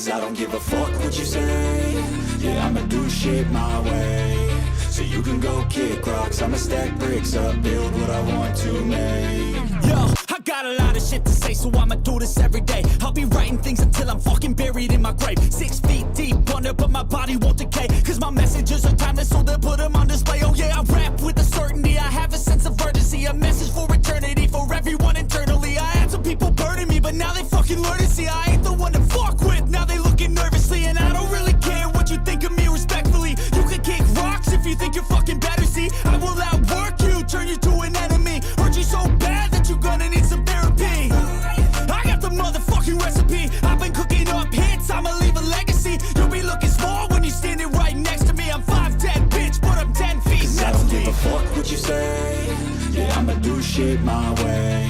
Cause I don't give a fuck what you say. Yeah, I'ma do shit my way. So you can go kick rocks, I'ma stack bricks up, build what I want to make. Yo, I got a lot of shit to say, so I'ma do this every day. I'll be writing things until I'm fucking buried in my grave. 6 feet deep under, but my body won't decay. Cause my messages are timeless, so they'll put them on display. Oh yeah, I rap with a certainty, I have a sense of urgency. A message for eternity, for everyone internally. I had some people burning me, but now they fucking learn to see I ain't the one to fuck with. Now they looking nervously, and I don't really care what you think of me respectfully. You can kick rocks if you think you're fucking better, see. I will outwork you, turn you to an enemy. Hurt you so bad that you're gonna need some therapy. I got the motherfucking recipe. I've been cooking up hits, I'ma leave a legacy. You'll be looking small when you're standing right next to me. I'm 5'10", bitch, but I'm 10 feet. Cause I don't give a fuck what you say. Yeah, I'ma do shit my way.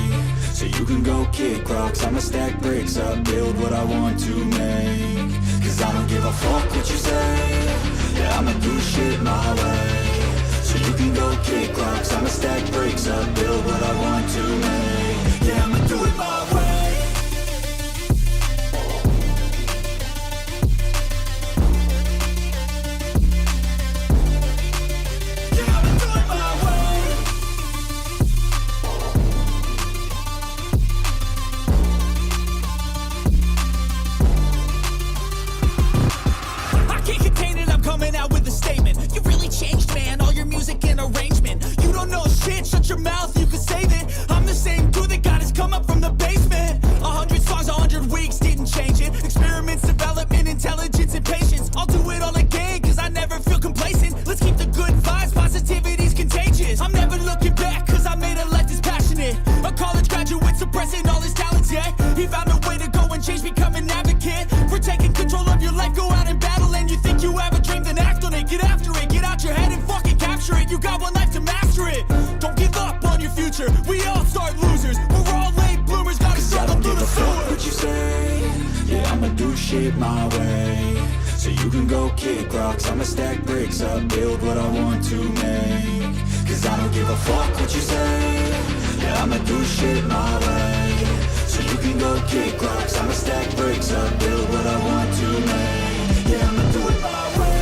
So you can go kick rocks, I'ma stack bricks up, build what I want to make. Cause I don't give a fuck what you say. Yeah, I'ma do shit my way. So you can go kick rocks, I'ma stack bricks up, build what I want to make. Yeah, I'ma do it my way. Yeah, I'ma do it my way. I can't contain it, I'm coming out with a statement. You really changed, man, all your music and arrangement. You don't know shit, shut your mouth, you can save it. I'm the same dude that got his come up from the basement. 100 songs, 100 weeks, didn't change it. Experiments, development, intelligence, and patience. I'll do it all again, cause I never feel complacent. Let's keep the good vibes, positivity's contagious. I'm never looking back, cause I made a life that's passionate. A college graduate suppressing all his talents, yeah. He found a way to go and change, become an advocate. For taking control of your life, go out and battle. And you think you have a dream, then act on it. Get after it, get out your head and fucking capture it. You got one life to master it. Don't give up on your future, we all start losers. We're all late bloomers, gotta struggle through the sewer. What you say, yeah, I'ma do shit my way. So you can go kick rocks, I'ma stack bricks up, build what I want to make. Cause I don't give a fuck what you say. Yeah, I'ma do shit my way. So you can go kick rocks, I'ma stack bricks up, build what I want to make. Yeah, I'ma do it my way.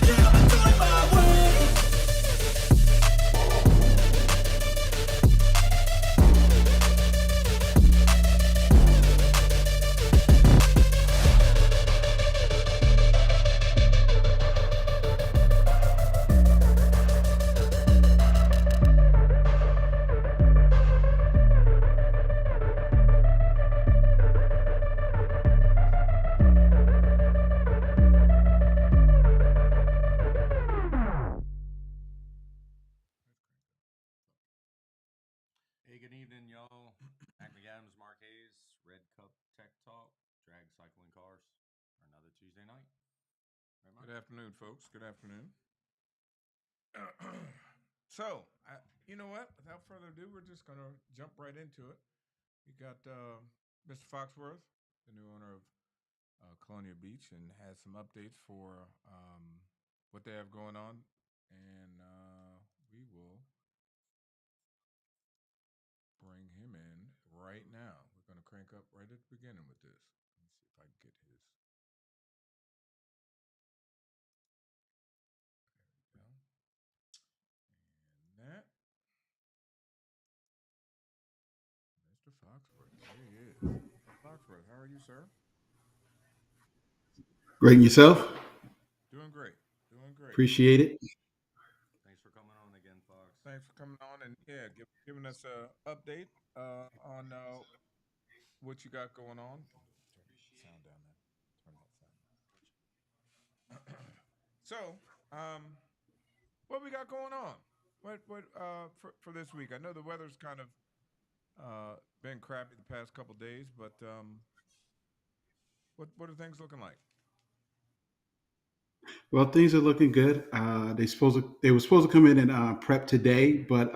Yeah, I'ma do it my way. Hey, good evening, y'all. Acme Adams Marquez, Red Cup Tech Talk, drag cycling cars, for another Tuesday night. Right, Mike? Good afternoon, folks. Good afternoon. So, you know what? Without further ado, we're just going to jump right into it. We got Mr. Foxworth, the new owner of Colonial Beach, and has some updates for what they have going on. And we will bring him in right now. We're going to crank up right at the beginning with this. Let me see if I can get his. There we go. And that. Mr. Foxworth. There he is. Foxworth, how are you, sir? Great, and yourself? Doing great. Doing great. Appreciate it. Thanks for coming on again, Fox. Thanks for coming on and giving us a update on what you got going on. Turn that sound down, man. Turn that sound down. So, what we got going on? What for this week? I know the weather's kind of been crappy the past couple days, but what are things looking like? Well, things are looking good. They were supposed to come in and prep today, but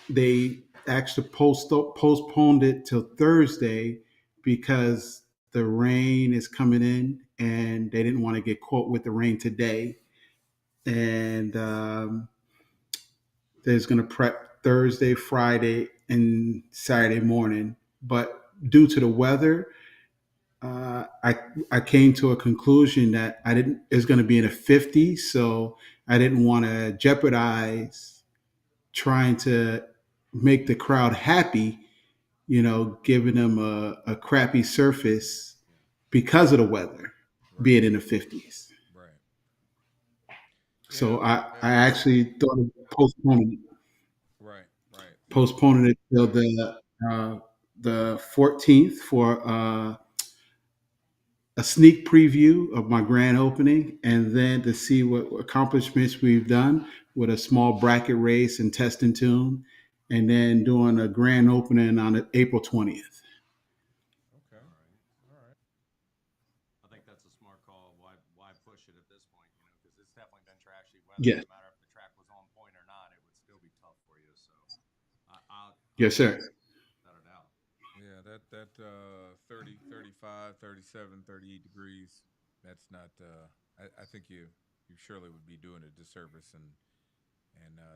they actually postponed it till Thursday because the rain is coming in, and they didn't want to get caught with the rain today. And There's going to prep Thursday, Friday, and Saturday morning. But due to the weather, I came to a conclusion that I didn't. It's going to be in the 50s, so I didn't want to jeopardize trying to make the crowd happy. Giving them a crappy surface Yeah. because of the weather Right. being in the 50s. Right. Yeah. So I Yeah. actually thought of Right. Right. So. postponing it till the 14th for a sneak preview of my grand opening, and then to see what accomplishments we've done with a small bracket race and test and tune, and then doing a grand opening on April 20th. Okay. All right. All right. I think that's a smart call. Why push it at this point? Because it's definitely been trashy weather. Yes, No matter if the track was on point or not, it would still be tough for you. So I yes, sir. without a doubt. Yeah, that 30, 35, 37, 38 degrees. That's not. I think you surely would be doing a disservice, and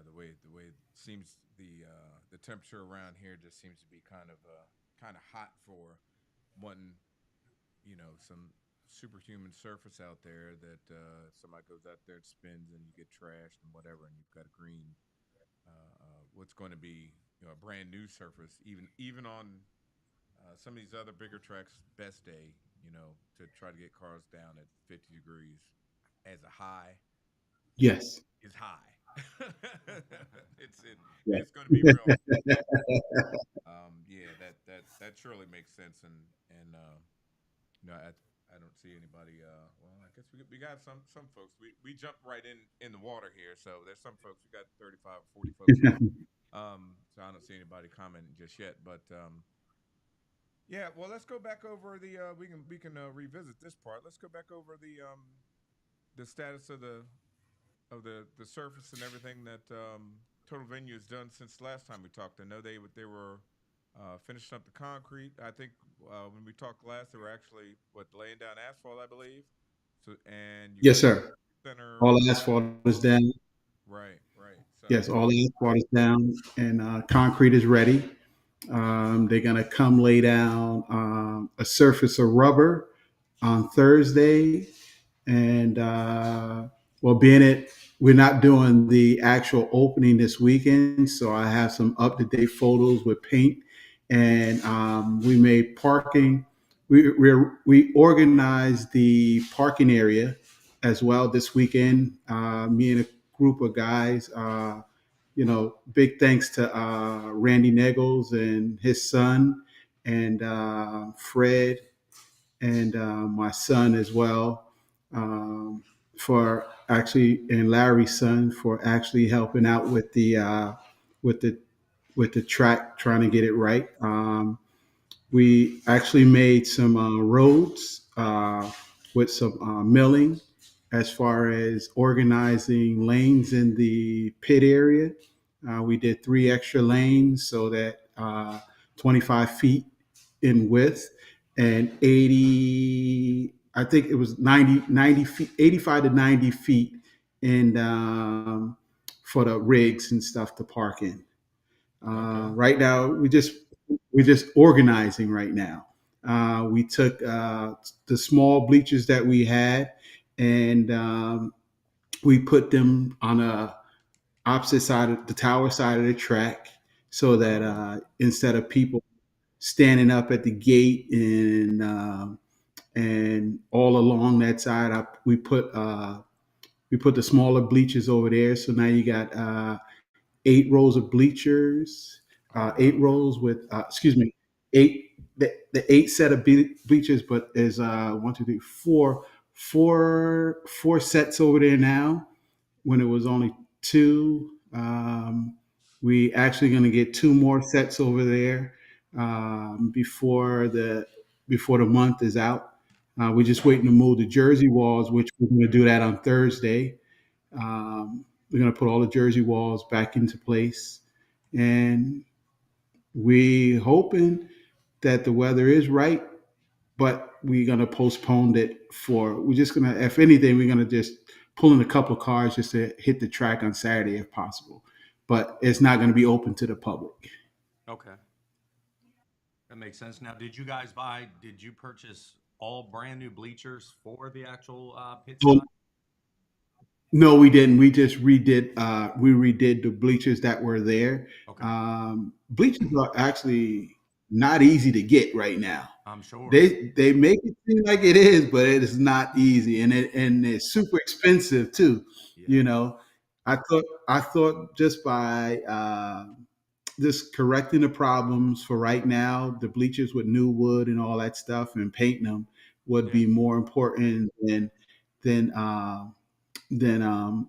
the way it seems the temperature around here just seems to be kind of hot for one. Some superhuman surface out there that somebody goes out there and spins and you get trashed and whatever, and you've got a green. What's going to be a brand new surface, even on some of these other bigger tracks, best day, to try to get cars down at 50 degrees as a high Yes. is high. it's it, Yeah. it's going to be real. Yeah, that surely makes sense, and I don't see anybody. Well, I guess we got some folks. We jumped right in the water here, so there's some folks. We got 35, 40 folks on. So I don't see anybody commenting just yet, but yeah. Well, let's go back over the. We can revisit this part. Let's go back over the status of the surface and everything that Total Venue has done since the last time we talked. I know they were finishing up the concrete. I think when we talked last, they were actually laying down asphalt, I believe. So and you Yes, got sir. center. All the asphalt is down. Right, right. So Yes, all the asphalt is down, and concrete is ready. They're gonna come lay down a surface of rubber on Thursday, and well, being it we're not doing the actual opening this weekend, so I have some up to date photos with paint, and we made parking. We organized the parking area as well this weekend. Me and a group of guys. Big thanks to Randy Neggles and his son, and Fred and my son as well, for actually, and Larry's son for actually helping out with the with the track, trying to get it right. We actually made some roads with some milling as far as organizing lanes in the pit area. We did 3 extra lanes so that 25 feet in width and 80, I think it was 90 feet, 85 to 90 feet in for the rigs and stuff to park in. okay, Right now, we're just organizing right now. We took the small bleachers that we had, and we put them on a opposite side of the tower side of the track, so that oh, instead of people standing up at the gate and all along that side, we put the smaller bleachers over there. So now you got 8 rows of bleachers, oh eight wow, rows with, excuse me, the 8 set of bleachers, but there's one, two, three, four sets over there now when it was only two. We actually going to get 2 more sets over there before the month is out. We're just waiting to move the jersey walls, which we're going to do that on Thursday. We're going to put all the jersey walls back into place, and we hoping that the weather is right, but we're going to postpone it for. We're just going to, if anything, we're going to just pull in a couple of cars just to hit the track on Saturday if possible. but it's not going to be open to the public. Okay. That makes sense. Now, did you purchase all brand new bleachers for the actual pit So side? no, we didn't. We redid the bleachers that were there. Okay. Bleachers are actually not easy to get right now. I'm sure. They make it seem like it is, but it is not easy, and it's super expensive too. Yeah. You know, I thought just by just correcting the problems for right now, the bleachers with new wood and all that stuff, and painting them would Yeah. be more important than uh, than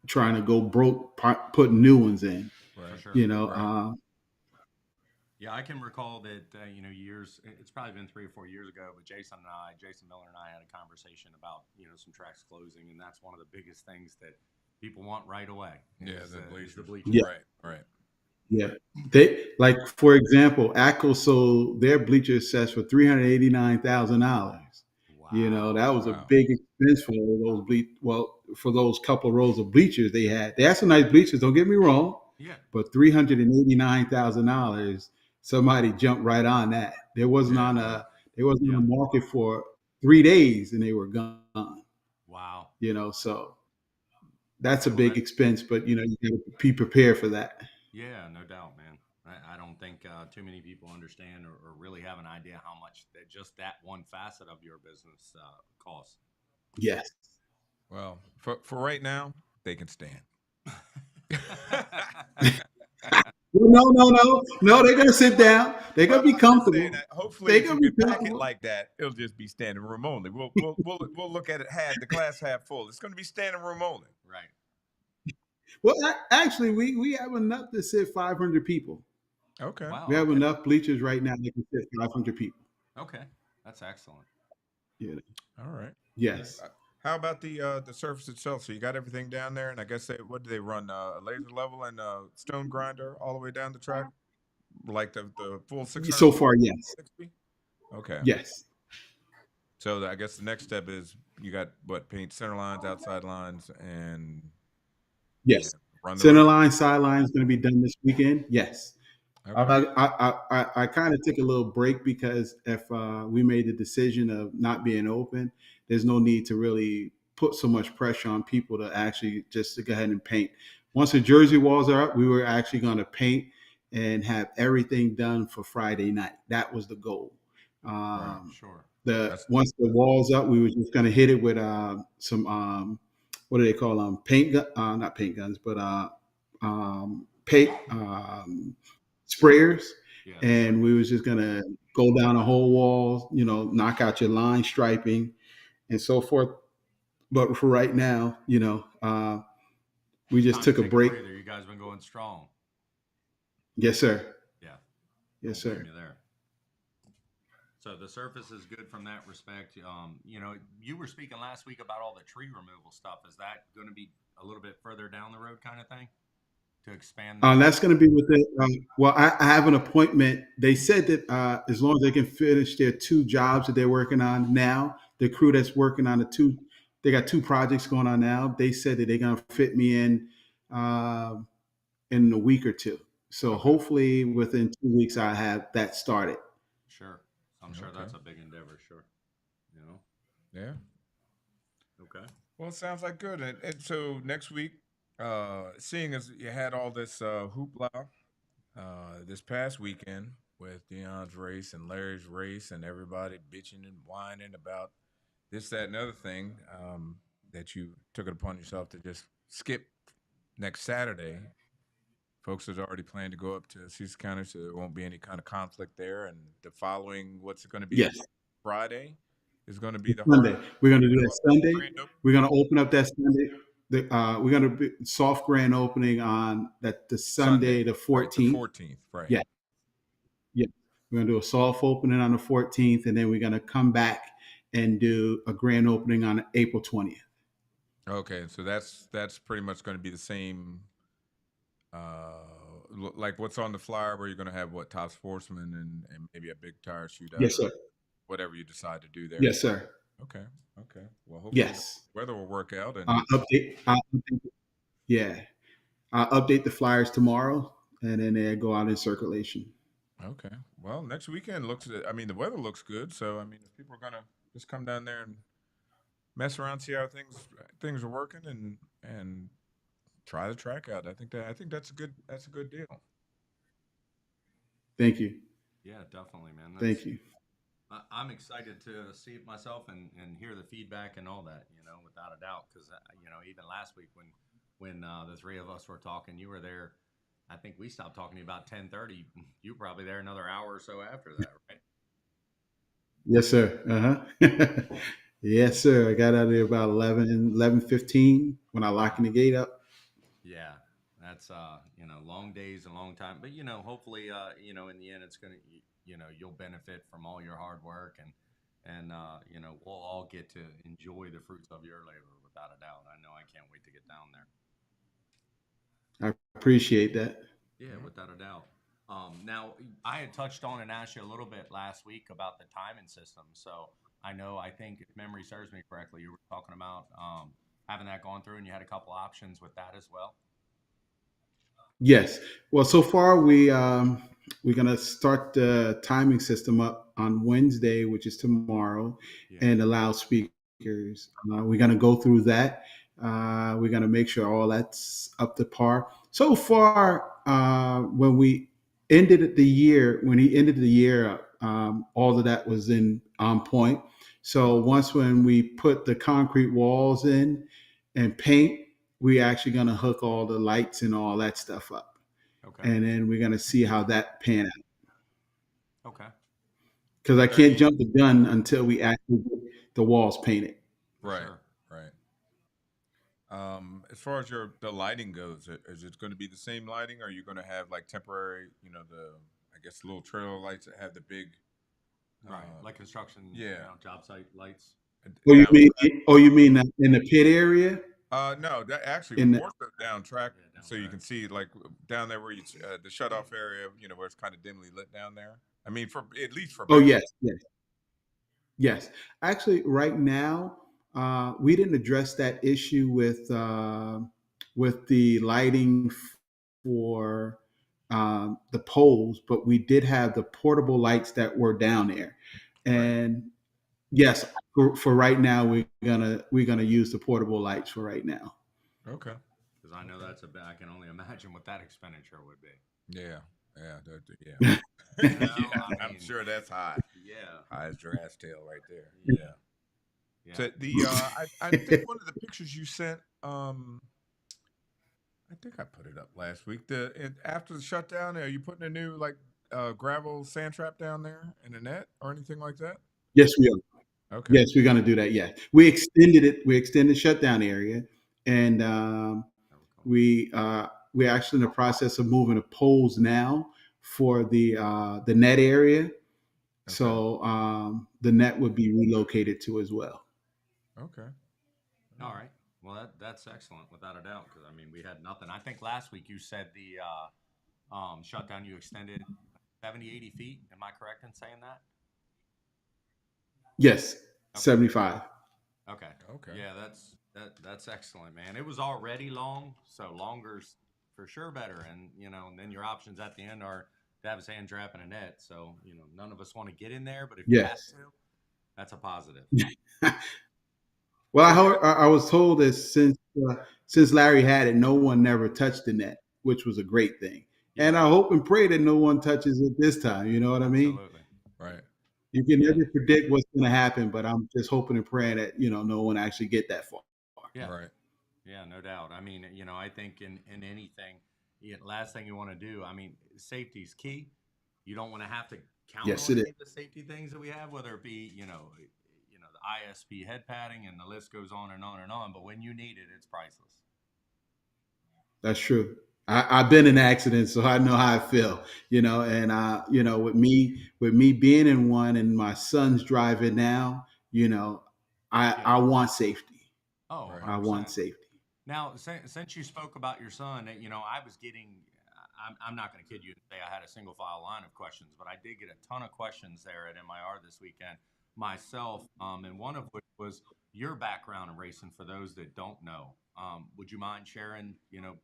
trying to go broke putting new ones in. For Right. sure. You know, Right. Yeah, I can recall that, years, it's probably been 3 or 4 years ago, but Jason Miller and I had a conversation about, some tracks closing. And that's one of the biggest things that people want right away Yeah, the is the bleachers. yeah, bleachers. Right. Right. yeah. They like, for example, ACO sold their bleacher sets for $389,000. Wow. That was a Wow. big expense for those for those couple of rows of bleachers they had. They had some nice bleachers, don't get me wrong, Yeah. but $389,000, somebody jumped right on that. Yeah. Yeah. They wasn't on Yeah. the market for 3 days and they were gone. Wow. So that's a Well, big expense, but you got to be prepared for that. yeah, no doubt, man. I don't think too many people understand or really have an idea how much that one facet of your business costs. Yes. Well, for right now, they can stand. No, no, no, no. They're gonna sit down. They're Well, gonna be I'm just saying comfortable. that hopefully, They're if you gonna be can pack it comfortable. like that, it'll just be standing room only. We'll look at it the glass half full. It's going to be standing room only. Right. Well, actually, we have enough to sit 500 people. Okay. We Wow. have Okay. enough bleachers right now that can fit 500 people. Okay. That's excellent. You know? All right. Yes. How about the surface itself? So you got everything down there, and I guess what do they run? A laser level and a stone grinder all the way down the track, like the full 600 So far, yes, 60? Okay. yes, So I guess the next step is you got what, paint center lines, outside lines, and yes. run the Center road. line, sideline is going to be done this weekend. Yes. Okay. I kind of took a little break because if we made the decision of not being open, there's no need to really put so much pressure on people to actually just to go ahead and paint. Once the jersey walls are up, we were actually going to paint and have everything done for Friday night. That was the goal. Right. Sure. The That's Once the walls up, we were just going to hit it with some what do they call them? Not paint guns, but paint sprayers, Yeah. The and we sprayers. was just gonna go down the whole wall, knock out your line striping and so forth. But for right now, we just Time to took a take a break. breather. You guys been going strong. Yes, sir. Yeah. Yes, Don't blame sir. you there. So the surface is good from that respect. You were speaking last week about all the tree removal stuff. Is that going to be a little bit further down the road, kind of thing, to expand that? That's going to be with it. Well, I have an appointment. They said that as long as they can finish their 2 jobs that they're working on now, the crew that's working on they got 2 projects going on now. They said that they're going to fit me uh, in a week or two. So okay. hopefully within 2 weeks, I have that started. Sure. I'm sure Okay. that's a big endeavor. Sure. You know. Yeah. Okay. Well, it sounds like good. And so next week, seeing as you had all this hoopla this past weekend with Dion's race and Larry's race and everybody bitching and whining about this, that, and other thing, that you took it upon yourself to just skip next Saturday. Folks has already planned to go up to Cecil County, so there won't be any kind of conflict there. And the following, what's it going to be? Yes, Friday is going to be the Sunday. We're going to do that Sunday. grand opening. We're going to open up that Sunday. We're going to be soft grand opening on the Sunday, the Right, the 14th. 14th, right. Yeah, yeah. We're going to do a soft opening on the 14th, and then we're going to come back and do a grand opening on April 20th. Okay, so that's pretty much going to be the same, like what's on the flyer, where you're going to have what, top sportsman and maybe a big tire shootout, Yes, sir. whatever you decide to do there. Yes, sir. Okay. Okay. Well, hopefully Yes. weather will work out. And Update. Yeah. I'll update the flyers tomorrow, and then they go out in circulation. Okay. Well, next weekend looks. I mean, the weather looks good. So I mean, if people are gonna just come down there and mess around, see how things are working, and try the track out. I think that's a good deal. Thank you. Yeah, definitely, man. Thank you. I'm excited to see it myself and hear the feedback and all that, without a doubt. Because even last week when the three of us were talking, you were there. I think we stopped talking to you about 10:30. You were probably there another hour or so after that, right? Yes, sir. Uh-huh. Yes, sir. I got out of there about 11:15 when I locked Wow. the gate up. Yeah, that's long days and long time. But hopefully, in the end, it's gonna, you'll benefit from all your hard work and we'll all get to enjoy the fruits of your labor without a doubt. I know I can't wait to get down there. I appreciate that. Yeah, without a doubt. Now, I had touched on and asked you a little bit last week about the timing system. So I think if memory serves me correctly, you were talking about having that gone through, and you had a couple options with that as well. Yes. Well, so far we're gonna start the timing system up on Wednesday, which is tomorrow, Yeah. and the loudspeakers. We're gonna go through that. We're gonna make sure all that's up to par. So far, when he ended the year, all of that was in on point. So once when we put the concrete walls in and paint, we actually going to hook all the lights and all that stuff up, Okay. and then we're going to see how that pan out, Okay. because I Are can't you jump the gun until we actually get the walls painted. For right? sure. Right. As far as the lighting goes, is it going to be the same lighting? Or are you going to have like temporary, the I guess little trailer lights that have the big, Right. Like construction, yeah, job site lights. Oh, you down mean? track? Oh, you mean in the pit area? No, that actually In the more so down track, Yeah, down so you track. can see like down there where the shut off area, where it's kind of dimly lit down there. I mean, for at least for Oh, back. yes, yes, yes. Actually, right now, we didn't address that issue with the lighting for the poles, but we did have the portable lights that were down there, Right. and yes, for right now, we're gonna use the portable lights for right now. Okay. Because I know Okay. that's I can only imagine what that expenditure would be. Yeah. Yeah. Yeah. Yeah. I I'm mean, sure that's high. yeah, High as giraffe tail right there. yeah, Yeah. yeah. So I think one of the pictures you sent, I think I put it up last week. After the shutdown, are you putting a new like gravel sand trap down there in a net or anything like that? Yes, we are. Okay. Yes, we're gonna do that. Yeah, we extended it. We extended the shutdown area, and That would come. we're actually in the process of moving the poles now for the net area. Okay. So the net would be relocated to as well. Okay. All All right. right. Well, that's excellent, without a doubt. Because I mean, we had nothing. I think last week you said the shutdown you extended 70, 80 feet. Am I correct in saying that? Yes, Okay. 75. Okay. Okay. Yeah, that's excellent, man. It was already long, so longer's for sure better. And then your options at the end are to have a sand trap and a net. So none of us want to get in there, but if you have Yes. to, that's a positive. Well, So you I was told that since Larry had it, no one never touched the net, which was a great thing. And Yeah, I hope and pray that no one touches it this time. You know what I mean? absolutely. right. You can Yeah, never predict what's going to happen, but I'm just hoping and praying that no one actually get that far. yeah, Right. yeah, no doubt. I mean, I think in anything, last thing you want to do. I mean, safety's key. You don't want to have to count Yes, on it is. any of the safety things that we have, whether it be the ISP head padding, and the list goes on and on and on. But when you need it, it's priceless. That's true. I've been in accidents, so I know how I feel. And with me being in one, and my son's driving now. Yeah. I want safety. Oh, Right. 100 I want percent. safety. Now, since you spoke about your son, I was getting. I'm not going to kid you and say I had a single file line of questions, but I did get a ton of questions there at MIR this weekend myself, and one of which was, your background in racing for those that don't know. Would you mind sharing?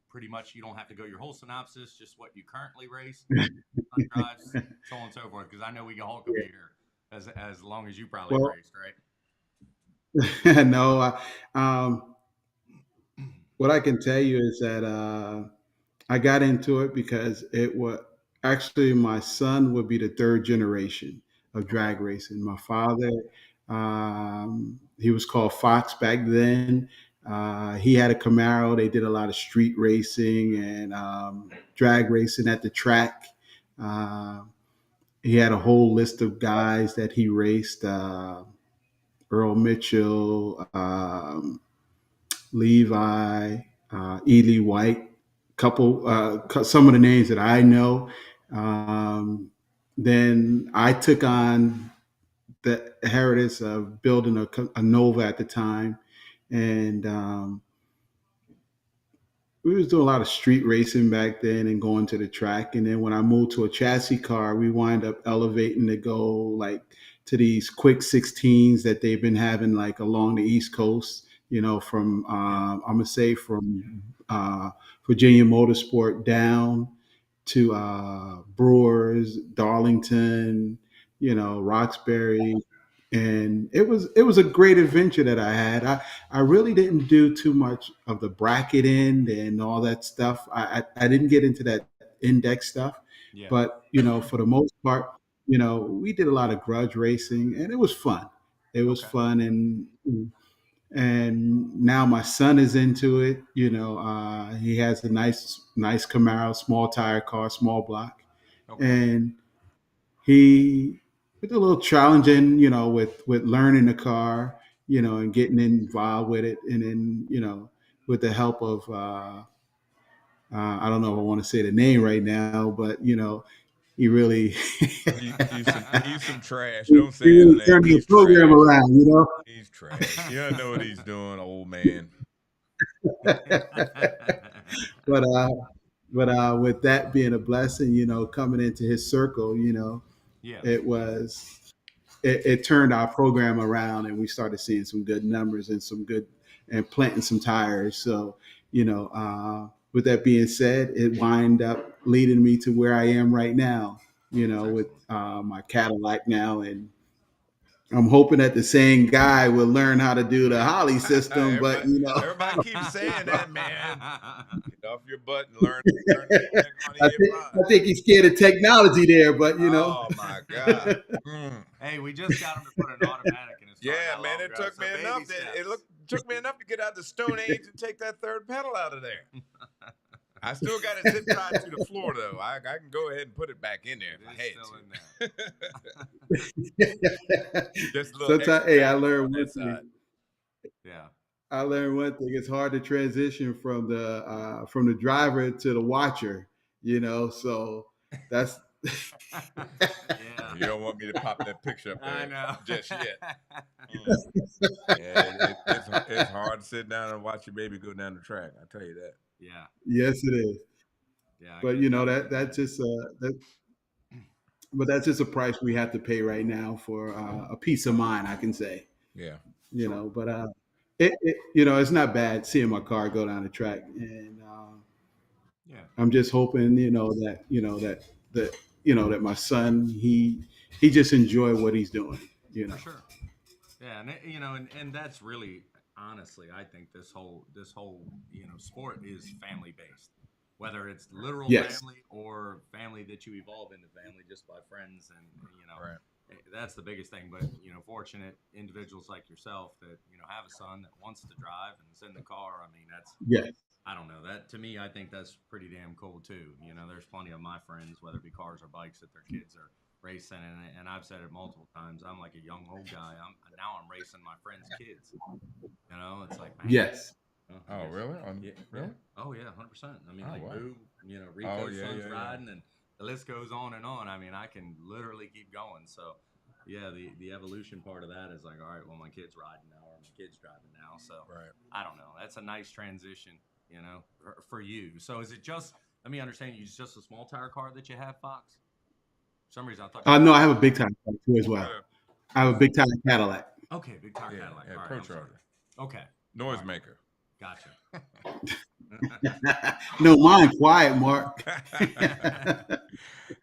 Pretty much you don't have to go your whole synopsis, just what you currently race, drives, so on and so forth. Because I know we all could be here as long as you probably have Well, raced, right? no, what I can tell you is that I got into it because it was actually my son would be the third generation of Okay. drag racing. My father, he was called Fox back then. He had a Camaro. They did a lot of street racing and drag racing at the track. Uh, he had a whole list of guys that he raced. Earl Mitchell, Levi, Ely White, some of the names that I know. Um, then I took on the heritage of building a Nova at the time, and we was doing a lot of street racing back then and going to the track. And then when I moved to a chassis car, we wind up elevating to go like to these quick 16s that they've been having like along the East Coast. From Yeah. I'm gonna say from Virginia Motorsport down to Brewers, Darlington, Roxbury, and it was a great adventure that I had. I really didn't do too much of the bracket end and all that stuff. I didn't get into that index stuff, Yeah. but for the most part, we did a lot of grudge racing, and it was fun. It was Okay. fun, and now my son is into it. He has a nice Camaro, small tire car, small block, Okay. and he it's a little challenging, with learning the car, and getting involved with it, and then with the help of I don't know if I want to say the name right now, but he really He's some trash. he Don't say his really name. turned the He's program trash. around. He's trash. He doesn't know what he's doing, old man. but uh, but with that being a blessing, coming into his circle, Yeah. it was it turned our program around, and we started seeing some good numbers and some good and planting some tires. So, with that being said, it wind up leading me to where I am right now. That's With excellent. my Cadillac now, and I'm hoping that the same guy will learn how to do the Holly system. But everybody, everybody keeps saying that, man. Get off your butt and learn that daggone EFI. I think he's scared of technology there. But Oh my God. Mm. Hey, we just got him to put an automatic in his car Yeah, not man. long It ago. took So me baby enough. steps. Took me enough to get out the Stone Age and take that third pedal out of there. I still got it zip tied to the floor though. I can go ahead and put it back in there if I It is had still to. in there. Just a little Sometimes, extra hey, I baggage on learned that one side. thing. Yeah. I learned one thing. It's hard to transition from the driver to the watcher. So that's Yeah. You don't want me to pop that picture up I there know. just yet. Mm. Yeah, it's hard to sit down and watch your baby go down the track. I tell you that. Yeah. yes, it is. Yeah. I But get that. I that get that's that. just but that's just a price we have to pay right now for a peace of mind. I can say, Yeah. Sure. but it's not bad seeing my car go down the track, and Yeah. I'm just hoping, that my son he just enjoy what he's doing. For sure. Yeah, and and that's really honestly, I think this whole sport is family based, whether it's literal Yes. family or family that you evolve into family just by friends, and Right. that's the biggest thing. But fortunate individuals like yourself that have a son that wants to drive and is in the car. I mean, that's Yes. I don't know. That to me, I think that's pretty damn cool too. There's plenty of my friends, whether it be cars or bikes, that their kids are racing, and I've said it multiple times. I'm like a young old guy. I'm racing my friends' kids. It's like, man. Yes. Oh, really? Yeah, yeah. Really? Oh yeah, 100%. I mean, Oh, like wow. Boo, Oh, Rico's yeah, son's yeah, yeah. riding, and the list goes on and on. I mean, I can literally keep going. So, yeah, the evolution part of that is like, all right, well, my kid's riding now, or my kid's driving now. So, Right. I don't know. That's a nice transition, for you. So, is it just? Let me understand. It's just a small tire car that you have, Fox. For some reason, I thought you No, had. I have a big time car too as well. Uh, I have a big time Cadillac. Okay, big tire Yeah, Cadillac. yeah, All right, Pro I'm sorry. Charger, Okay, all right, noisemaker. gotcha. No, mine quiet, Mark.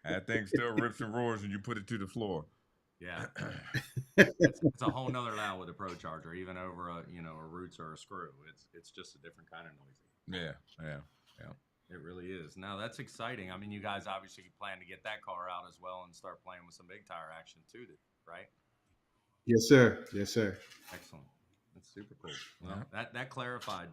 That thing still rips and roars when you put it to the floor. Yeah, it's a whole nother level with a Pro Charger, even over a a Roots or a Screw. It's just a different kind of noisy. Yeah, yeah, yeah. It really is. Now that's exciting. I mean, you guys obviously plan to get that car out as well and start playing with some big tire action too, right? Yes, sir. Yes, sir. Excellent. That's super cool. Yeah. Well, that clarified,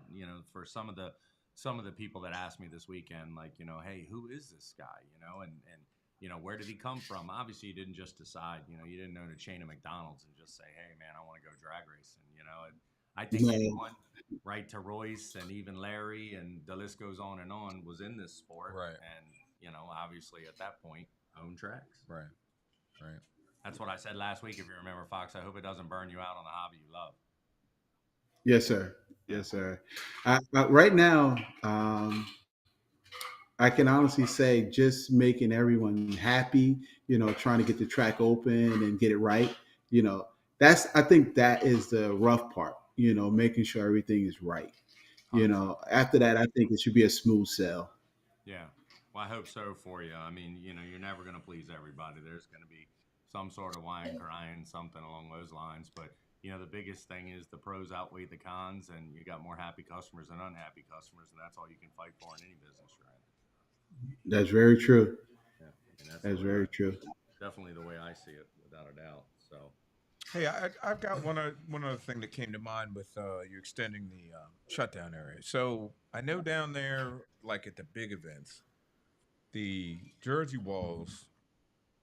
for some of the people that asked me this weekend, like, hey, who is this guy? And where did he come from? Obviously, you didn't just decide, you didn't own a chain of McDonald's and just say, hey, man, I want to go drag racing, And I think No. anyone, right, to Royce and even Larry and the list goes on, was in this sport. Right. And, obviously at that point, own tracks. Right. Right. That's what I said last week, if you remember, Fox. I hope it doesn't burn you out on the hobby you love. Yes, sir. Yeah. Yes, sir. Right now, I can honestly say just making everyone happy, trying to get the track open and get it right. You know, I think that is the rough part, making sure everything is right. 100%. After that, I think it should be a smooth sail. Yeah. Well, I hope so for you. I mean, you're never going to please everybody. There's going to be some sort of whine, crying, something along those lines. But, the biggest thing is the pros outweigh the cons, and you got more happy customers than unhappy customers, and that's all you can fight for in any business you're in. That's very true. Yeah. And that's That's very true. definitely the way I see it, without a doubt. So, Hey, I've got one other thing that came to mind with you extending the shutdown area. So I know down there, like at the big events, the jersey walls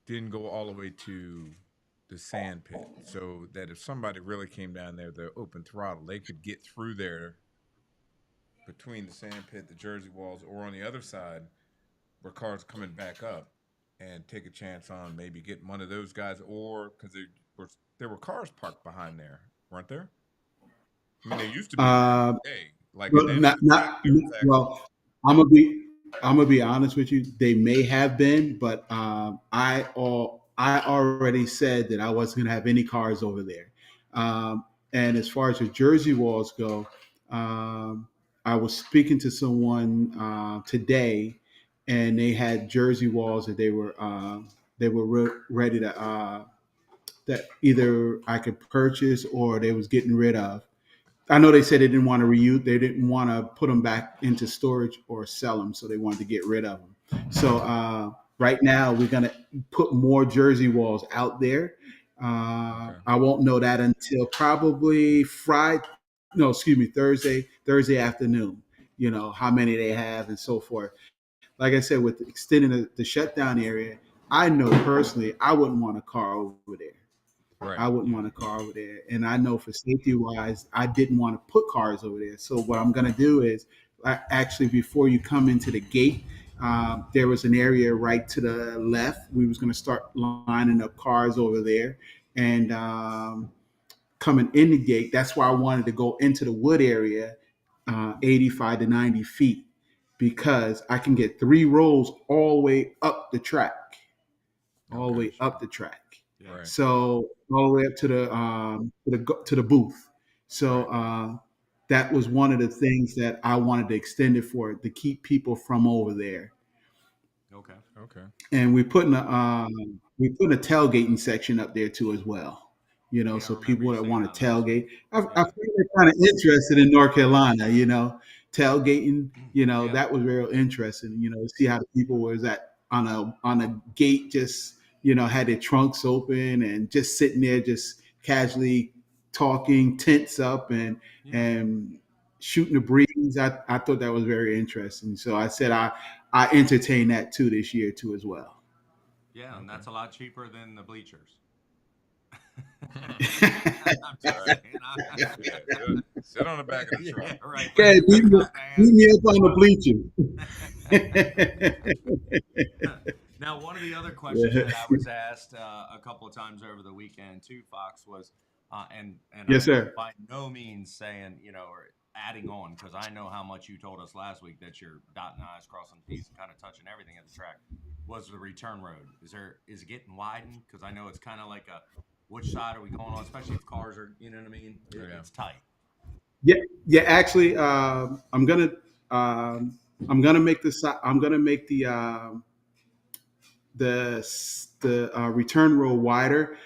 didn't go all the way to the sand pit, so that if somebody really came down there, the open throttle, they could get through there between the sand pit, the jersey walls, or on the other side where cars coming back up and take a chance on maybe getting one of those guys, or because there were cars parked behind there, weren't there? I mean, there used to be back in Uh, the day, like at well, the end of the track, there was actually. well, I'm gonna be I'm gonna be honest with you. They may have been, but I already said that I wasn't gonna have any cars over there. And as far as the jersey walls go, um, I was speaking to someone today, and they had jersey walls that they were ready to that either I could purchase or they was getting rid of. I know they said they didn't want to reuse, they didn't want to put them back into storage or sell them, so they wanted to get rid of them. So right now we're gonna put more jersey walls out there. Okay. I won't know that until probably Friday. No, excuse me, Thursday afternoon. How many they have and so forth. Like I said, with extending the shutdown area, I know personally I wouldn't want a car over there. Right. I wouldn't want a car over there. And I know for safety wise, I didn't want to put cars over there. So what I'm going to do is actually before you come into the gate, there was an area right to the left. We was going to start lining up cars over there and coming in the gate. That's why I wanted to go into the wood area, 85 to 90 feet, because I can get 3 rows all the way up the track, all the Okay. way up the track. yeah. Right. So all the way up to the booth. So that was one of the things that I wanted to extend it for, to keep people from over there. Okay. Okay. And we put a tailgating section up there too as well. Yeah, I So remember people you that saying want that to last week. tailgate, I Yeah. feel they're kind of interested in North Carolina. Tailgating. Yeah. That was real interesting. To see how the people was at on a gate, just had their trunks open and just sitting there, just casually talking, tents up Yeah. and shooting the breeze. I thought that was very interesting. So I said I entertain that too this year too as well. Yeah, and Okay. that's a lot cheaper than the bleachers. I'm just Right. saying. Yeah. Sit on the back of the truck. Yeah, right. Put Okay, your beat back me, up, beat man. me up on the Now, one of the other questions bleachers. that I was asked a couple of times over the weekend too, Fox, was, and Yes, I'm sir. by no means saying, or adding on, because I know how much you told us last week that you're dotting I's, crossing T's, and kind of touching everything at the track. Was the return road? Is it getting widened? Because I know it's kind of like which side are we going on, especially if cars are, you know what I mean? Yeah. It's tight. Yeah, yeah. Actually, um, I'm gonna make the I'm gonna make the return row wider.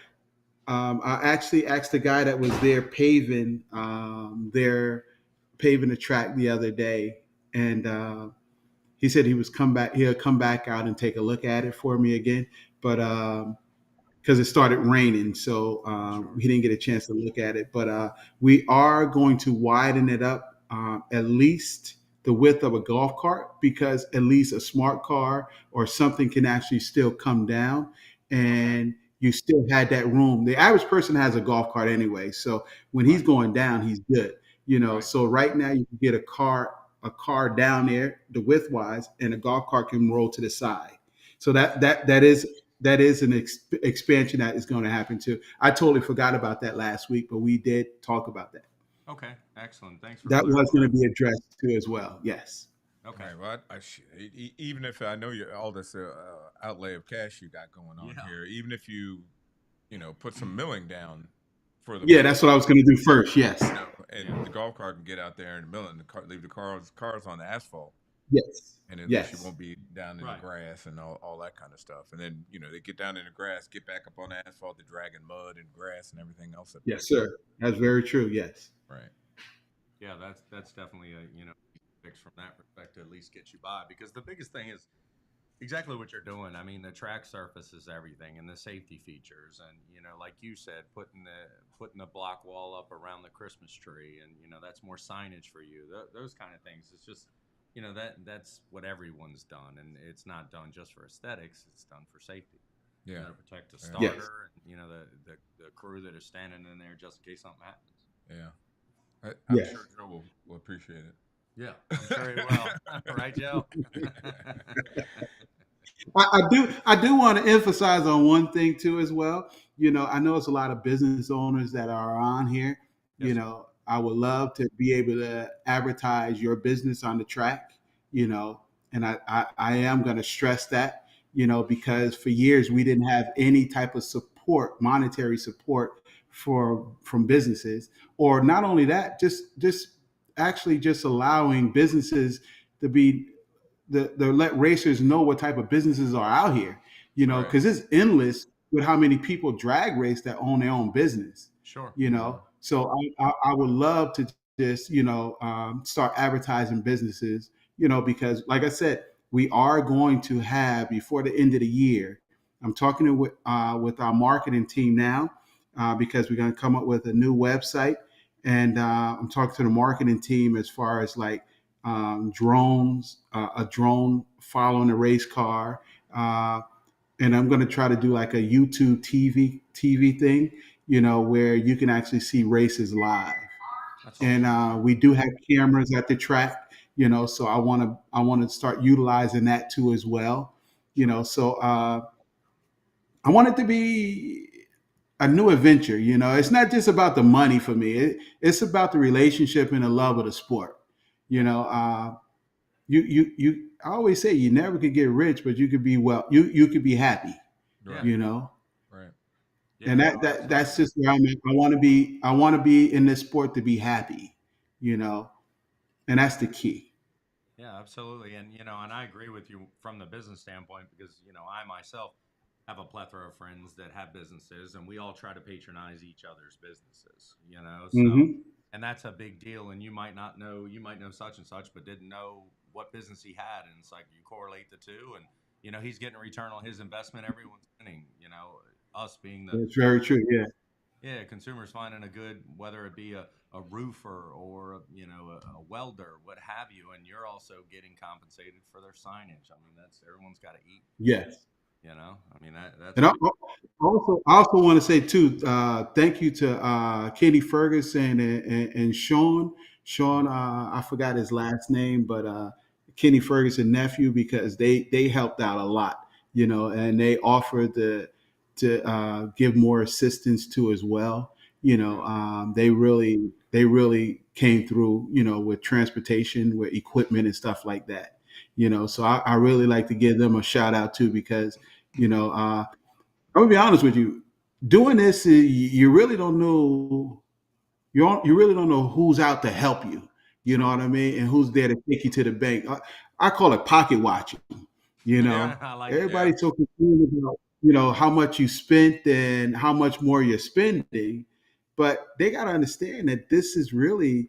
I actually asked the guy that was there paving the track the other day, and he said he was come back. He'll come back out and take a look at it for me again. But because it started raining, so Sure. he didn't get a chance to look at it. But we are going to widen it up at least the width of a golf cart, because at least a smart car or something can actually still come down, Okay. and you still had that room. The average person has a golf cart anyway, so when he's Right. going down, he's good. Right. So right now you can get a car down there, the width wise, and a golf cart can roll to the side. So that is an expansion that is going to happen too. I totally forgot about that last week, but we did talk about that. Okay. Excellent. Thanks for That was going to clarifying. be addressed too as well. Yes. Okay. Right. Well, even if I know you all this outlay of cash you got going on Yeah. here, even if you put some milling down for the Yeah, week, that's what I was going to do first. Yes. and Yeah. the golf cart can get out there and mill it, and leave the cars on the asphalt, Yes. and at least you Yes. won't be down in Right. the grass and all that kind of stuff. And then they get down in the grass, get back up on the asphalt, they're dragging mud and grass and everything else up there. Yes, sir. That's very true. Yes. Right. Yeah, that's definitely a fix from that perspective. At least get you by, because the biggest thing is exactly what you're doing. I mean, the track surface is everything, and the safety features, and like you said, putting the block wall up around the Christmas tree, and that's more signage for you. Those kind of things. It's just that's what everyone's done, and it's not done just for aesthetics. It's done for safety. Yeah. Protect the Yeah. starter, Yes. and the crew that are standing in there just in case something happens. Yeah. I'm Yes. sure Joe will appreciate it. Yeah, I'm sure he will. Right, Joe? I do want to emphasize on one thing too as well. I know it's a lot of business owners that are on here. Yes, sir. I would love to be able to advertise your business on the track. And I am going to stress that. Because for years we didn't have any type of support, monetary support from businesses, or not only that, just actually just allowing businesses to be the let racers know what type of businesses are out here, Right. because it's endless with how many people drag race that own their own business, Sure. so I would love to just start advertising businesses, because like I said, we are going to have before the end of the year. I'm talking with our marketing team now, because we're going to come up with a new website, and I'm talking to the marketing team as far as like drones, a drone following a race car, and I'm going to try to do like a YouTube TV thing, where you can actually see races live. That's And awesome. we do have cameras at the track, so I want to start utilizing that too as well. Sure. So I want it to be a new adventure. It's not just about the money for me. It's about the relationship and the love of the sport. You Yeah. know, you. I always say you never could get rich, but you could be well. You could be happy. Yeah. Right. You know, Right. Yeah. and No, that's absolutely. just where I'm at. I want to be. I want to be in this sport to be happy. You know, and that's the key. Yeah, absolutely. And and I agree with you from the business standpoint, because I myself have a plethora of friends that have businesses, and we all try to patronize each other's businesses. So Hmm. and that's a big deal. And you might know such and such, but didn't know what business he had. And it's like you correlate the two, and he's getting a return on his investment. Everyone's winning. Us being the It's very true. Yeah. yeah, consumers finding a good, whether it be a roofer or a welder, what have you, and you're also getting compensated for their signage. I mean, that's everyone's got to eat. Yes. I mean that's And a big. I also want to say too, thank you to Kenny Ferguson and Sean. Sean, I forgot his last name, but Kenny Ferguson nephew, because they helped out a lot, and they offered to give more assistance to as well. Yeah, They really came through, with transportation, with equipment and stuff like that. So I really like to give them a shout out too, because you know. I'm gonna be honest with you. doing this, you really don't know you really don't know who's out to help you. You know Sure. what I mean? And who's there to take you to the bank. I call it pocket watching. You Yeah, know, I like it. yeah, everybody's so concerned about how much you spent and how much more you're spending, but they got to understand that this is really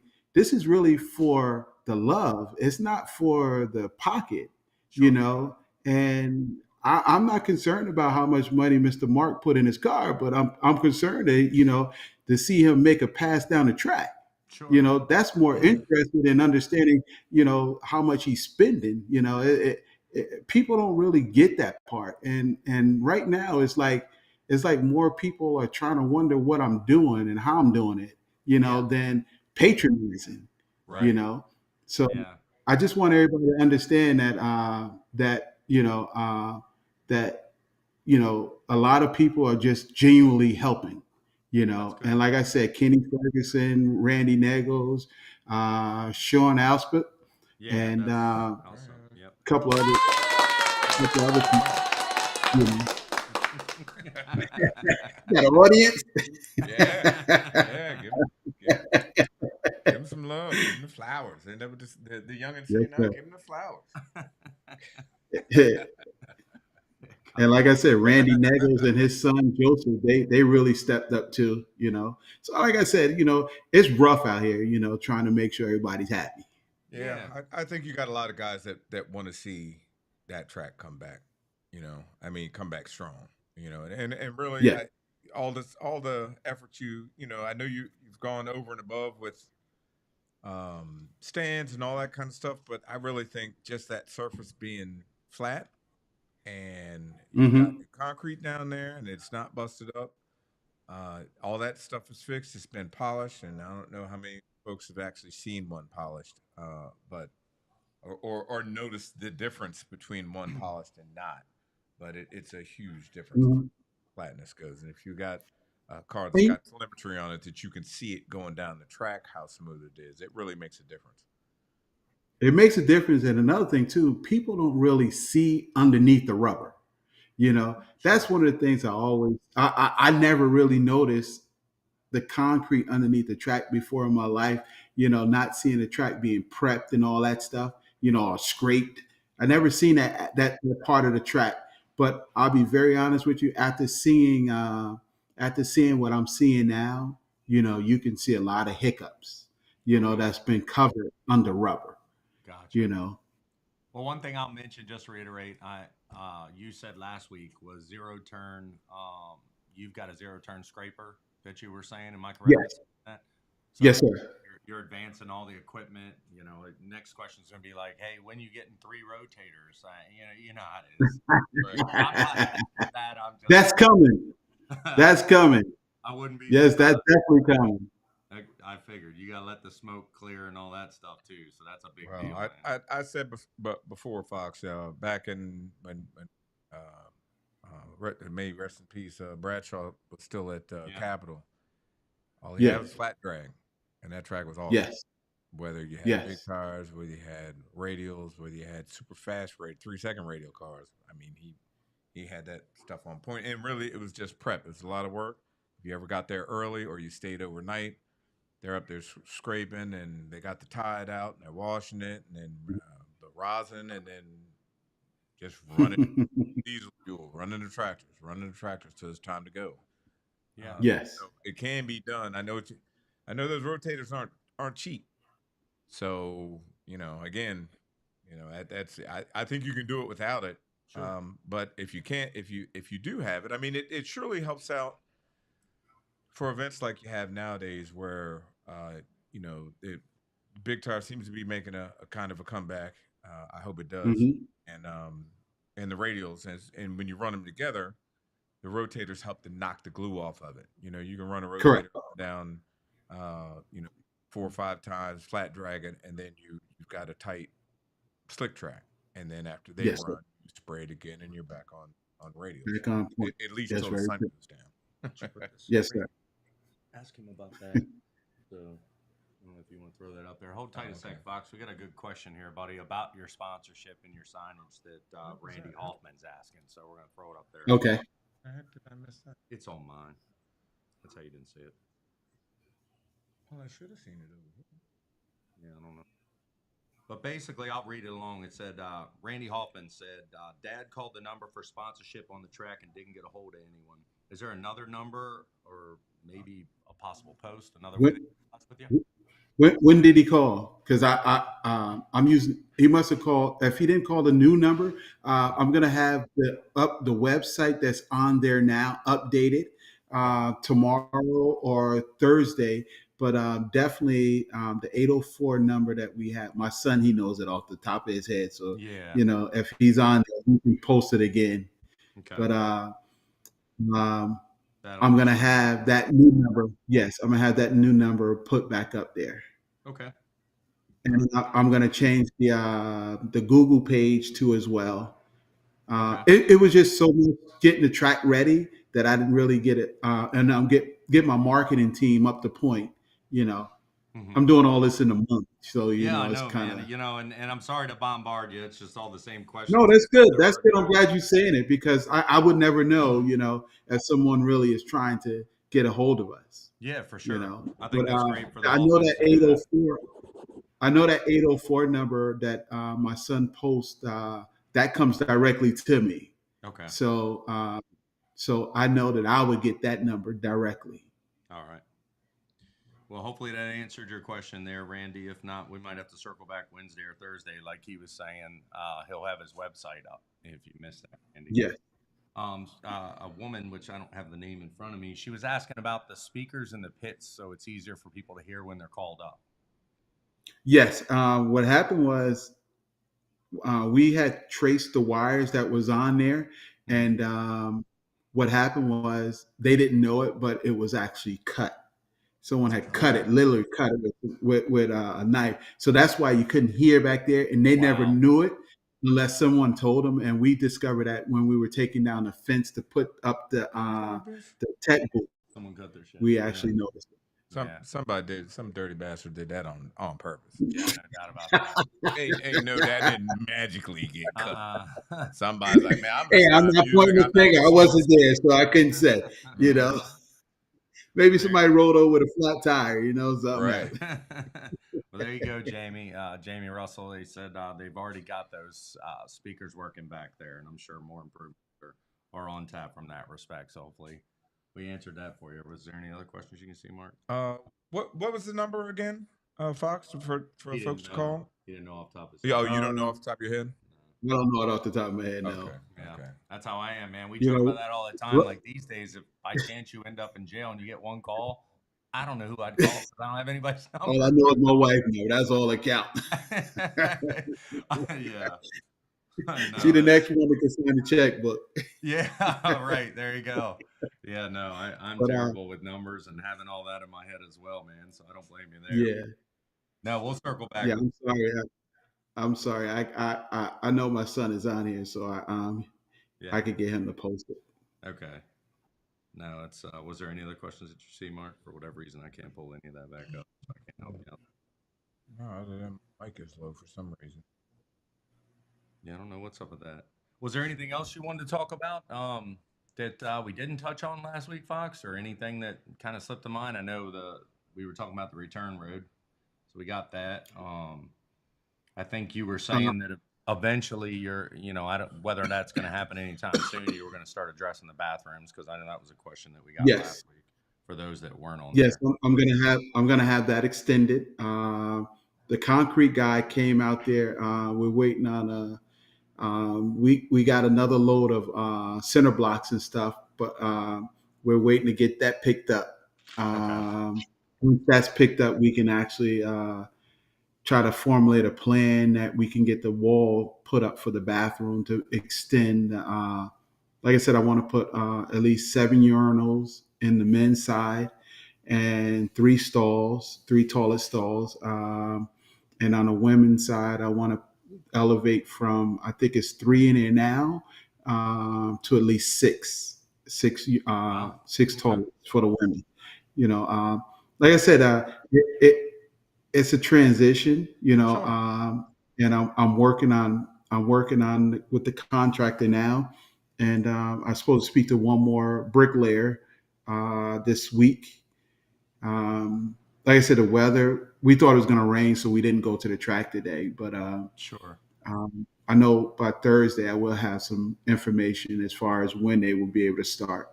for the love. It's not for the pocket. You Sure. know, and I'm not concerned about how much money Mr. Mark put in his car, but I'm concerned that to see him make a pass down the track. Sure. That's more interested in understanding how much he's spending. People don't really get that part, and right now it's like more people are trying to wonder what I'm doing and how I'm doing it, Yeah. than patronizing. you right. know so Yeah. I just want everybody to understand that a lot of people are just genuinely helping. That's good. And like I said, Kenny Ferguson, Randy Nagels, Sean Alspert, Yeah, and that's awesome. Uh, Yep. a couple other people. You know, got an audience. yeah, yeah. Give, give him some love. Give him the flowers. Ain't that what the youngins Yes, say now? sir. Give him the flowers. And Cut like I flowers. said, Randy Neggles and his son Joseph, they really stepped up too. So like I said, it's rough out here, trying to make sure everybody's happy. Yeah, Yeah. I think you got a lot of guys that want to see that track come back. I mean, come back strong. And really, Yeah. all the effort I know you've gone over and above with stands and all that kind of stuff, but I really think just that surface being flat and you've got Hmm. the concrete down there and it's not busted up. All that stuff is fixed. It's been polished, and I don't know how many folks have actually seen one polished, but or noticed the difference between one polished and not. But it's a huge difference as Hmm. flatness goes. And if you got a car that's It, got telemetry on it that you can see it going down the track, how smooth it is, it really makes a difference. it makes a difference. And another thing too, people don't really see underneath the rubber. That's Sure. one of the things I never really noticed the concrete underneath the track before in my life, not seeing the track being prepped and all that stuff, or scraped. I never seen that part of the track. But I'll be very honest with you, after seeing what I'm seeing now, you can see a lot of hiccups, Okay. that's been covered under rubber, you Gotcha. know. Well, one thing I'll mention, just to reiterate, you said last week was zero turn. You've got a zero turn scraper that you were saying. Am I correct in Yes. saying that? Yes, So sir. you're advancing all the equipment. Next question is going to be like, hey, when you getting three rotators? You know how it is. Right. I'm not asking for that. I'm just That's coming. I That's coming. wouldn't be Yes, that's surprised. definitely coming. I figured you got to let the smoke clear and all that stuff too. So that's a big Well, deal, man. I said before Fox, back in when may he rest in peace, Bradshaw was still at Yeah. Capitol. All he had Yeah. was flat drag, and that track was awesome. Yes. Whether you had big Yes. tires, whether you had radials, whether you had super fast 3-second radial cars. I mean, he had that stuff on point, and really, it was just prep. It was a lot of work. If you ever got there early or you stayed overnight, they're up there scraping, and they got the tide out, and they're washing it, and then the rosin, and then just running diesel fuel, running the tractors till it's time to go. Yeah. Yes. So it can be done. I know those rotators aren't cheap. So again, that's I think you can do it without it. Sure. But if you can't, if you do have it, I mean, it surely helps out for events like you have nowadays, where it, Big Tire seems to be making a kind of a comeback. I hope it does. Hmm. And the radials, and when you run them together, the rotators help to knock the glue off of it. You can run a Correct. rotator down, uh, you know, 4 or 5 times, flat drag it, and then you've got a tight slick track. And then after they Yes, sir. run, you spray it again, and you're back on radials, Back on point. at least That's till the very sun true. goes Why don't you down. put the Yes, spray? sir. Ask him about that. So, I don't know if you want to throw that up there. Hold tight a Okay. sec, Fox. We got a good question here, buddy, about your sponsorship and your signage that What was Randy that? Hoffman's asking. So we're going to throw it up there as Okay. well. The heck did I miss that? It's on mine. That's how you didn't see it. Well, I should have seen it over here. Yeah, I don't know. But basically, I'll read it along. It said, Randy Hoffman said, Dad called the number for sponsorship on the track and didn't get a hold of anyone. Is there another number or maybe a possible post, another way to When, get in touch with you? when did he call? Because I'm using. He must have called. If he didn't call the new number, I'm gonna have the website that's on there now updated Okay. tomorrow or Thursday. But definitely the 804 number that we have. My son, he knows it off the top of his head. So Yeah. if he's on there, he can post it again. Okay. But um, That'll I'm be gonna have that new number. Yes, I'm gonna have that new number put back up there. okay. And I'm going to change the Google page too as well. Okay. It was just so much getting the track ready that I didn't really get it, and I'm get my marketing team up to point. You know, Hmm. I'm doing all this in a month, so Yeah, I it's know, kind man. of And I'm sorry to bombard you. It's just all the same no. questions That's good. That's over and good. I'm over. glad you're saying it because I would never know. If someone really is trying to get a hold of us. Yeah, for sure. I think But that's great for the I know Hoffmans that to do that. 804. I know that 804 number that my son posts that comes directly to me. Okay. So I know that I would get that number directly. All right. Well, hopefully that answered your question there, Randy. If not, we might have to circle back Wednesday or Thursday, like he was saying. He'll have his website up if you missed that, Randy. Yes, A woman, which I don't have the name in front of me, she was asking about the speakers in the pits, so it's easier for people to hear when they're called up. yes. What happened was we had traced the wires that was on there, Mhm. and what happened was they didn't know it, but it was actually cut. Someone had cut Okay. it, literally cut it with a knife. So that's why you couldn't hear back there, and they never Wow. knew it unless someone told them. And we discovered that when we were taking down the fence to put up Who did this? the tech booth, Someone cut their shit. we Yeah. actually noticed it. Yeah. Somebody did. Some dirty bastard did that on purpose. Yeah, no doubt about that. Ain't no, that didn't magically get cut. Uh-uh. Somebody's like, man, I'm Hey, just I'm not not music. pointing the I'm not finger. I listening to wasn't this. there, so I couldn't say. You know, maybe There- somebody rolled over with a flat tire. Something Right. happened. Well, there you go, Jamie. Jamie Russell. They said they've already got those speakers working back there, and I'm sure more improvements are on tap from that respect. So hopefully, we answered that for you. Was there any other questions you can see, Mark? What was the number again, Fox, for He folks didn't to know. call? He didn't know off the top of his Yeah, head. oh, you don't know off the top of your head? I don't know it off the top of my head. No. Okay. Yeah, Okay. that's how I am, man. We You joke know, about that all the time. what- Like these days, if by chance you end up in jail and you get one call, I don't know who I'd call because I don't have anybody's all I number. know is my wife know. That's all that counts. Yeah, I She know. the next one that can sign the checkbook. Yeah, right. There you go. Yeah, no, I'm But terrible with numbers and having all that in my head as well, man. So I don't blame you there. yeah, No, we'll circle back. yeah. I'm sorry. I'm sorry. I know my son is on here, so Yeah. I could get him to post it. Okay. No, it's. Was there any other questions that you see, Mark? For whatever reason, I can't pull any of that back up. So I can't help you out. No, other than mic is low for some reason. Yeah, I don't know what's up with that. Was there anything else you wanted to talk about that we didn't touch on last week, Fox, or anything that kind of slipped to mind? I know we were talking about the return road, so we got that. I think you were saying that eventually I don't whether that's going to happen anytime soon. You were going to start addressing the bathrooms because I know that was a question that we got Yes. last week for those that weren't on Yes, there. I'm gonna have that extended. The concrete guy came out there. We're waiting on we got another load of center blocks and stuff, but we're waiting to get that picked up. Once that's picked up, we can actually try to formulate a plan that we can get the wall put up for the bathroom to extend. Like I said, I want to put at least 7 urinals in the men's side and 3 stalls, 3 toilet stalls. And on the women's side, I want to elevate from, I think it's 3 in there now, to at least 6 Wow. toilets for the women. Like I said, it's a transition, Sure. and I'm working on with the contractor now, and I'm supposed to speak to one more bricklayer this week. Like I said, the weather, we thought it was going to rain, so we didn't go to the track today. But Sure. I know by Thursday I will have some information as far as when they will be able to start.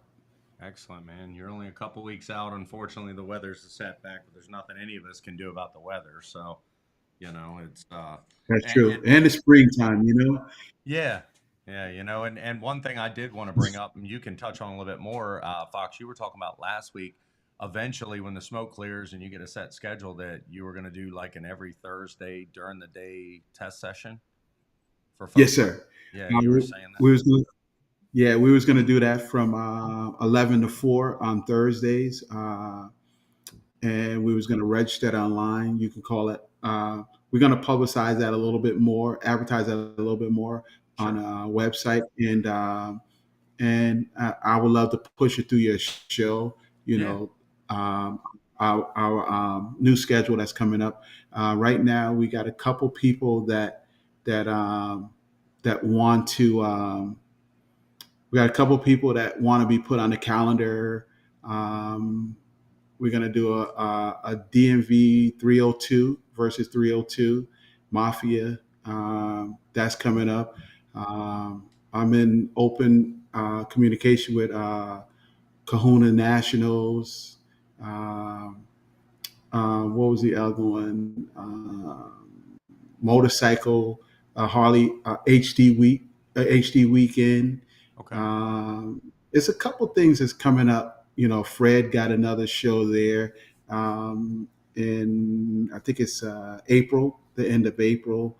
Excellent, man. You're only a couple weeks out. Unfortunately, the weather's a setback, but there's nothing any of us can do about the weather. So, it's That's true. and And the springtime, yeah, yeah, and one thing I did want to bring up, and you can touch on a little bit more, Fox. You were talking about last week. Eventually, when the smoke clears and you get a set schedule, that you were going to do like an every Thursday during the day test session for Yes, folks. sir. Yeah, Uh, you were we, saying that. we was gonna, yeah, we was going to do that from 11 to 4 on Thursdays. And we was going to register that online. You can call it. We're going to publicize that a little bit more, advertise that a little bit more on Sure. a website, and I would love to push it through your show. You Yeah. know, our new schedule that's coming up. Right now, we got a couple people that that want to. We got a couple people that want to be put on the calendar. Um, we're going to do a DMV 302 versus 302 Mafia. That's coming up. I'm in open communication with Kahuna Nationals. Um, what was the other one? Motorcycle, Harley, HD Week, HD Weekend. Okay. It's a couple things that's coming up. Fred got another show there, in I think it's April, the end of April.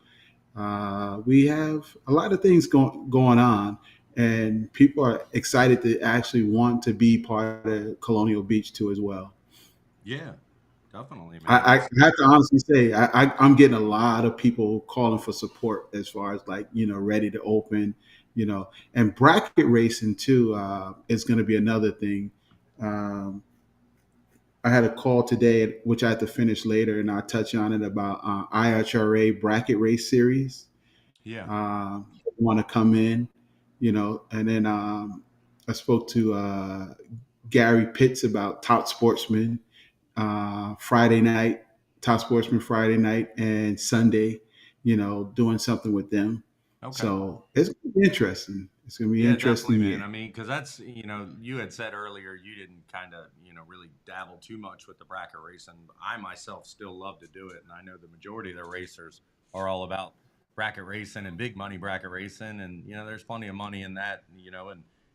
We have a lot of things going on, and people are excited to actually want to be part of Colonial Beach too as well. Yeah, definitely, man. I have to honestly say I'm getting a lot of people calling for support as far as like ready to open, and bracket racing too is going to be another thing. Um, I had a call today, which I had to finish later, and I'll touch on it about IHRA bracket race series. Yeah. Want to come in, and then I spoke to Gary Pitts about Top Sportsman Friday night, Top Sportsman Friday night and Sunday, doing something with them. Okay. So it's going to be interesting. It's going to be an Yeah, definitely, interesting man. year. I mean, because that's, you had said earlier you didn't kind of, really dabble too much with the bracket racing. I myself still love to do it. And I know the majority of the racers are all about bracket racing and big money bracket racing. And, there's plenty of money in that,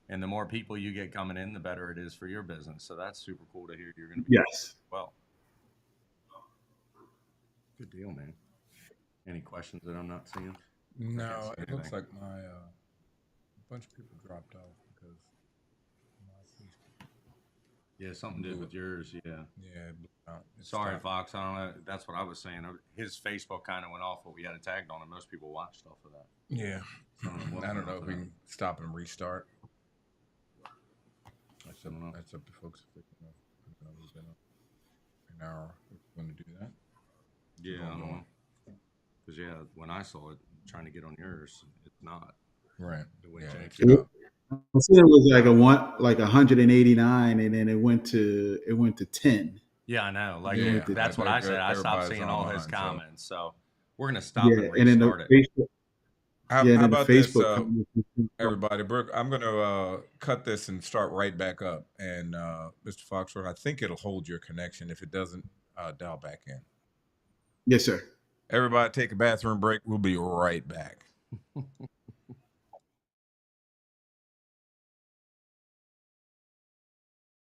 and the more people you get coming in, the better it is for your business. So that's super cool to hear you're going to be doing Yes. as well. Good deal, man. Any questions that I'm not seeing? No, it looks anything. like my bunch of people dropped off because my Facebook, Yeah, something did with yours. Yeah. yeah, it blew out. It Sorry, stopped. Fox. I don't know. That's what I was saying. His Facebook kind of went off, but we had it tagged on, and most people watched off of that. Yeah, So I don't know what I don't went know off if of we that. can stop and restart. I don't know. That's up to folks if they can. We've been an hour. If you want to do that. Yeah, I don't more. know. Because when I saw it, trying to get on yours, it's not. Right. It went Yeah, janky. it's up. I said it was like 189, and then it went to 10. Yeah, I know. Like Yeah, that's what I said. I stopped everybody's seeing all his online, so. comments, so we're gonna stop Yeah, and and then the restart it. Facebook. Yeah, and How then the about this, Facebook comments. everybody? Brooke, I'm going to cut this and start right back up. And Mr. Foxworth, I think it'll hold your connection. If it doesn't, dial back in. Yes, sir. Everybody take a bathroom break. We'll be right back.